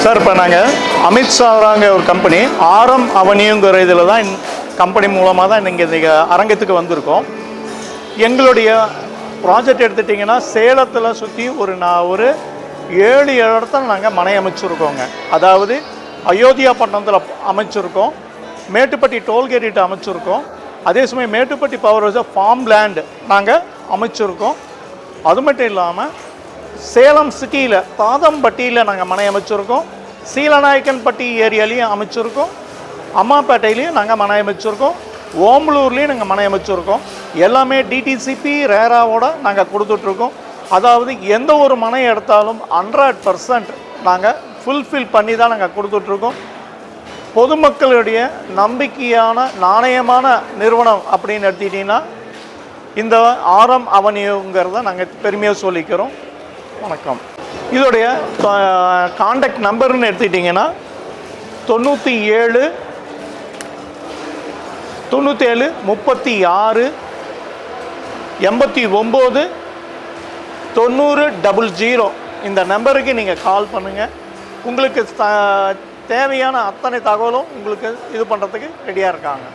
Sir இப்போ நாங்கள் அமித் ஷாராங்க ஒரு கம்பெனி ஆரம் அவனியுங்கிற இதில் தான் கம்பெனி மூலமாக தான் இன்றைக்கி அரங்கத்துக்கு வந்திருக்கோம். எங்களுடைய ப்ராஜெக்ட் எடுத்துட்டிங்கன்னா சேலத்தில் சுற்றி ஒரு 7 இடத்துல நாங்கள் மனை அமைச்சிருக்கோங்க. அதாவது அயோத்தியா பட்டணத்தில் அமைச்சிருக்கோம், மேட்டுப்பட்டி டோல்கேட் அமைச்சிருக்கோம், அதே சமயம் Mettupatti power house farm land நாங்கள் அமைச்சிருக்கோம். அது மட்டும் இல்லாமல் சேலம் சிட்டியில் தாதம்பட்டியில் நாங்கள் மனை அமைச்சிருக்கோம், சீலநாயக்கன்பட்டி ஏரியாலையும் அமைச்சிருக்கோம், அம்மாப்பேட்டையிலையும் நாங்கள் மனை அமைச்சிருக்கோம், ஓம்பலூர்லேயும் நாங்கள் மனை அமைச்சிருக்கோம். எல்லாமே டிடிசிபி ரேராவோட நாங்கள் கொடுத்துட்ருக்கோம். அதாவது எந்த ஒரு மனை எடுத்தாலும் 100% நாங்கள் ஃபுல்ஃபில் பண்ணி தான் நாங்கள் கொடுத்துட்ருக்கோம். பொதுமக்களுடைய நம்பிக்கையான நாணயமான நிறுவனம் அப்படின்னு எடுத்துக்கிட்டிங்கன்னா இந்த ஆரம் அவனியுங்கிறத நாங்கள் பெருமையாக சொல்லிக்கிறோம். வணக்கம். இதோடைய காண்டாக்ட் நம்பர்னு எடுத்துக்கிட்டிங்கன்னா 97 36 89 9000 இந்த நம்பருக்கு நீங்கள் கால் பண்ணுங்கள். உங்களுக்கு தேவையான அத்தனை தகவலும் உங்களுக்கு இது பண்ணுறதுக்கு ரெடியாக இருக்காங்க.